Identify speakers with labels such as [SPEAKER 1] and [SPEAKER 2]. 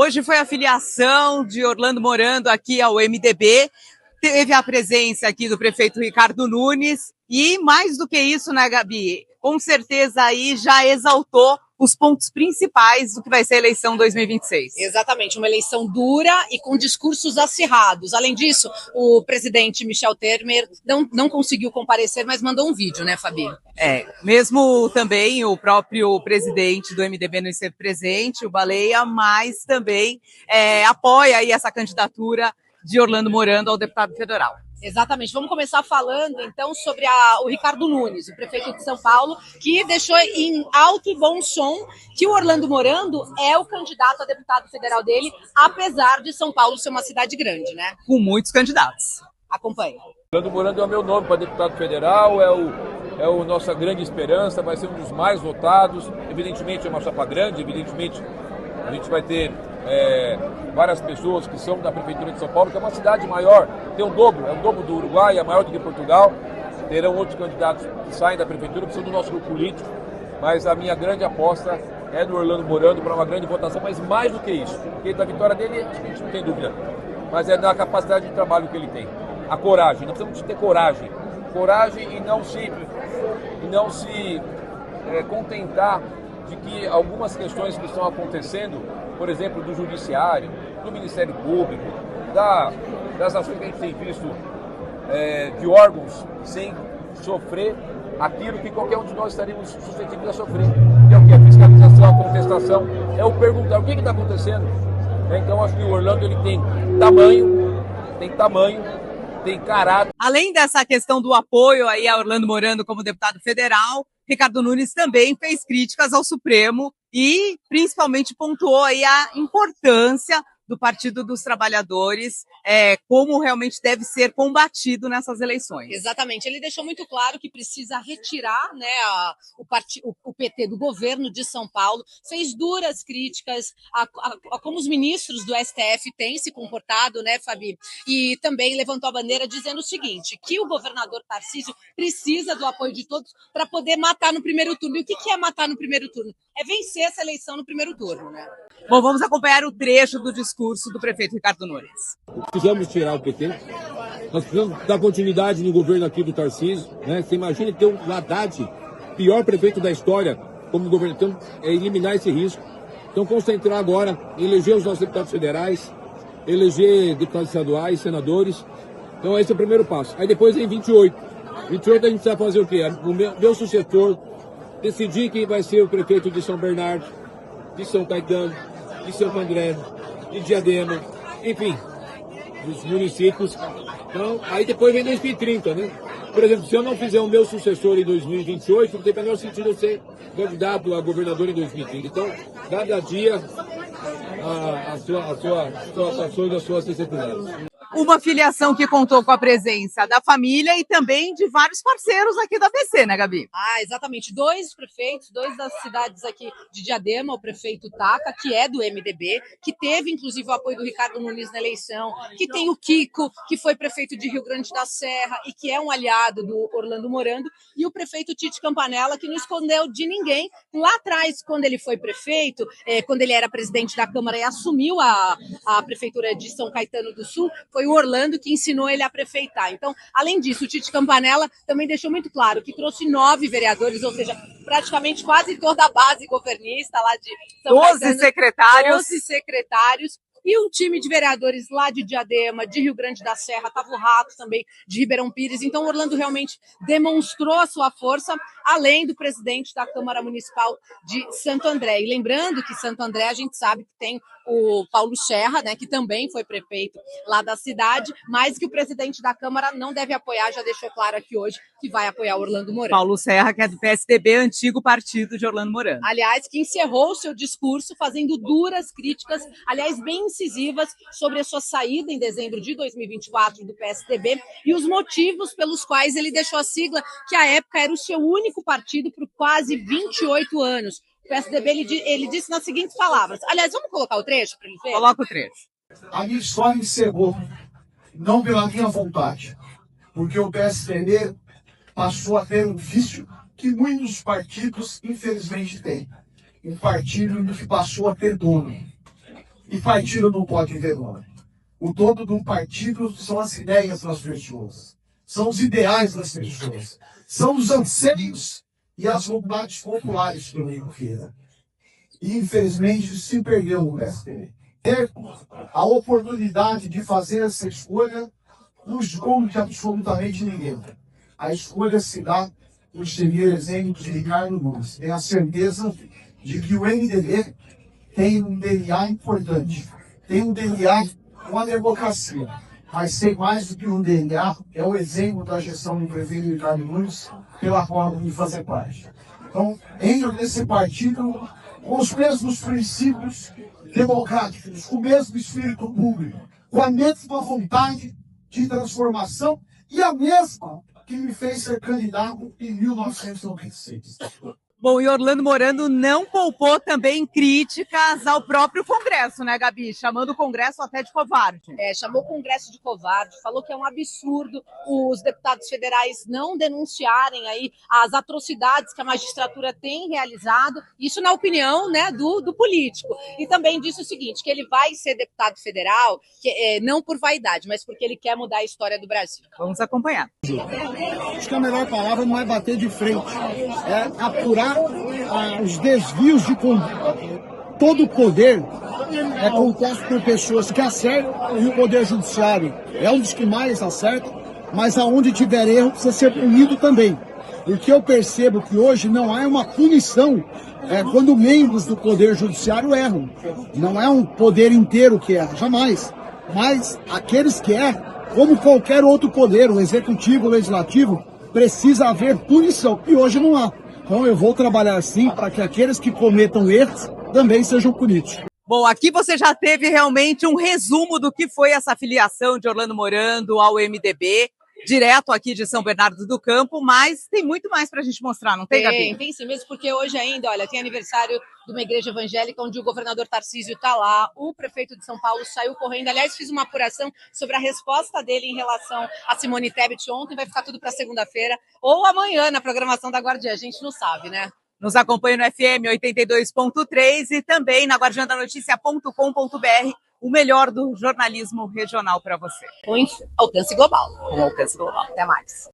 [SPEAKER 1] Hoje foi a filiação de Orlando Morando aqui ao MDB. Teve a presença aqui do prefeito Ricardo Nunes e, mais do que isso, né, Gabi? Com certeza aí já exaltou os pontos principais do que vai ser a eleição 2026.
[SPEAKER 2] Exatamente, uma eleição dura e com discursos acirrados. Além disso, o presidente Michel Temer não conseguiu comparecer, mas mandou um vídeo, né, Fabi?
[SPEAKER 1] Mesmo também o próprio presidente do MDB não esteve presente, o Baleia, mas também apoia aí essa candidatura de Orlando Morando ao deputado federal.
[SPEAKER 2] Exatamente. Vamos começar falando, então, sobre o Ricardo Nunes, o prefeito de São Paulo, que deixou em alto e bom som que o Orlando Morando é o candidato a deputado federal dele, apesar de São Paulo ser uma cidade grande, né?
[SPEAKER 1] Com muitos candidatos.
[SPEAKER 2] Acompanhe.
[SPEAKER 3] Orlando Morando é o meu nome para deputado federal, é a nossa grande esperança, vai ser um dos mais votados. Evidentemente é uma chapa grande, evidentemente a gente vai ter várias pessoas que são da Prefeitura de São Paulo, que é uma cidade maior, tem o dobro do Uruguai, é maior do que Portugal. Terão outros candidatos que saem da Prefeitura, que são do nosso grupo político, mas a minha grande aposta é no Orlando Morando para uma grande votação, mas mais do que isso, porque da vitória dele a gente não tem dúvida, mas é da capacidade de trabalho que ele tem, a coragem, nós precisamos ter coragem e não se contentar de que algumas questões que estão acontecendo, por exemplo, do judiciário, do Ministério Público, das ações que a gente tem visto de órgãos sem sofrer aquilo que qualquer um de nós estaríamos suscetíveis a sofrer, que é o que? A fiscalização, a contestação, é o perguntar o que está acontecendo. Então acho que o Orlando ele tem tamanho, tem caráter.
[SPEAKER 1] Além dessa questão do apoio aí a Orlando Morando como deputado federal, Ricardo Nunes também fez críticas ao Supremo e principalmente pontuou aí a importância do Partido dos Trabalhadores, como realmente deve ser combatido nessas eleições.
[SPEAKER 2] Exatamente, ele deixou muito claro que precisa retirar, né, o PT do governo de São Paulo, fez duras críticas a como os ministros do STF têm se comportado, né, Fabi? E também levantou a bandeira dizendo o seguinte, que o governador Tarcísio precisa do apoio de todos para poder matar no primeiro turno. E o que é matar no primeiro turno? É vencer essa eleição no primeiro turno, né?
[SPEAKER 1] Bom, vamos acompanhar o trecho do discurso do prefeito Ricardo Nunes.
[SPEAKER 4] Precisamos tirar o PT, nós precisamos dar continuidade no governo aqui do Tarcísio, né? Você imagina ter um Haddad, pior prefeito da história, como governador, então, eliminar esse risco. Então, concentrar agora em eleger os nossos deputados federais, eleger deputados estaduais, senadores. Então, esse é o primeiro passo. Aí depois em 28. 28 a gente vai fazer o quê? O meu sucessor decidir quem vai ser o prefeito de São Bernardo, de São Caetano, de Santo André, de Diadema, enfim, dos municípios. Então, aí depois vem 2030, né? Por exemplo, se eu não fizer o meu sucessor em 2028, não tem o menor sentido eu ser candidato a governador em 2030. Então, cada dia as suas ações, as suas necessidades.
[SPEAKER 1] Uma filiação que contou com a presença da família e também de vários parceiros aqui da ABC, né, Gabi?
[SPEAKER 2] Exatamente. Dois prefeitos, dois das cidades aqui de Diadema, o prefeito Taca, que é do MDB, que teve, inclusive, o apoio do Ricardo Nunes na eleição, que tem o Kiko, que foi prefeito de Rio Grande da Serra e que é um aliado do Orlando Morando, e o prefeito Tite Campanella, que não escondeu de ninguém. Lá atrás, quando ele foi prefeito, quando ele era presidente da Câmara e assumiu a prefeitura de São Caetano do Sul, foi o Orlando que ensinou ele a prefeitar. Então, além disso, o Tite Campanella também deixou muito claro que trouxe 9 vereadores, ou seja, praticamente quase toda a base governista lá de São Caetano. 12 secretários. E um time de vereadores lá de Diadema, de Rio Grande da Serra, Tavo Rato também, de Ribeirão Pires. Então, Orlando realmente demonstrou a sua força, além do presidente da Câmara Municipal de Santo André. E lembrando que Santo André, a gente sabe que tem o Paulo Scerra, né, que também foi prefeito lá da cidade, mas que o presidente da Câmara não deve apoiar, já deixou claro aqui hoje que vai apoiar Orlando Morando.
[SPEAKER 1] Paulo Scerra, que é do PSDB, antigo partido de Orlando Morando.
[SPEAKER 2] Aliás, que encerrou o seu discurso fazendo duras críticas, aliás, bem incisivas, sobre a sua saída em dezembro de 2024 do PSDB e os motivos pelos quais ele deixou a sigla, que à época era o seu único partido por quase 28 anos. O PSDB, ele disse nas seguintes palavras. Aliás, vamos colocar o trecho para ele ver?
[SPEAKER 1] Coloca o trecho.
[SPEAKER 5] A minha história encerrou, não pela minha vontade, porque o PSDB passou a ter um vício que muitos partidos, infelizmente, têm. Um partido que passou a ter dono. E partido não pode ver nome. O dono de um partido são as ideias das pessoas, são os ideais das pessoas, são os anseios e as vontades populares do Rio Feira. E, infelizmente, se perdeu no PSDB. Ter a oportunidade de fazer essa escolha não esconde absolutamente ninguém. A escolha se dá por seguir exemplos de Ricardo Nunes. Tenho a certeza de que o MDB tem um DNA importante, tem um DNA com a democracia, mas tem mais do que um DNA, é o exemplo da gestão do prefeito Ricardo Nunes, pela forma de fazer parte. Então, entro nesse partido com os mesmos princípios democráticos, com o mesmo espírito público, com a mesma vontade de transformação e a mesma que me fez ser candidato em 1996.
[SPEAKER 1] Bom, e Orlando Morando não poupou também críticas ao próprio Congresso, né, Gabi? Chamando o Congresso até de covarde.
[SPEAKER 2] Chamou o Congresso de covarde, falou que é um absurdo os deputados federais não denunciarem aí as atrocidades que a magistratura tem realizado, isso na opinião, né, do político. E também disse o seguinte, que ele vai ser deputado federal, não por vaidade, mas porque ele quer mudar a história do Brasil.
[SPEAKER 1] Vamos acompanhar.
[SPEAKER 6] Acho que a melhor palavra não é bater de frente, é apurar os desvios de conduta. Todo o poder é composto por pessoas que acertam e o poder judiciário é um dos que mais acerta, mas aonde tiver erro precisa ser punido também. Porque eu percebo que hoje não há uma punição quando membros do poder judiciário erram. Não é um poder inteiro que erra, jamais. Mas aqueles que erram, como qualquer outro poder, o executivo, o legislativo, precisa haver punição. E hoje não há. Então eu vou trabalhar sim para que aqueles que cometam erros também sejam punidos.
[SPEAKER 1] Bom, aqui você já teve realmente um resumo do que foi essa filiação de Orlando Morando ao MDB, direto aqui de São Bernardo do Campo, mas tem muito mais para a gente mostrar, não tem, Gabi?
[SPEAKER 2] Tem sim, mesmo porque hoje ainda, olha, tem aniversário de uma igreja evangélica onde o governador Tarcísio está lá, o prefeito de São Paulo saiu correndo, aliás, fiz uma apuração sobre a resposta dele em relação a Simone Tebet ontem, vai ficar tudo para segunda-feira ou amanhã na programação da Guardiã, a gente não sabe, né?
[SPEAKER 1] Nos acompanha no FM 82.3 e também na guardiandanoticia.com.br, o melhor do jornalismo regional para você.
[SPEAKER 2] Com alcance global.
[SPEAKER 1] Com alcance global.
[SPEAKER 2] Até mais.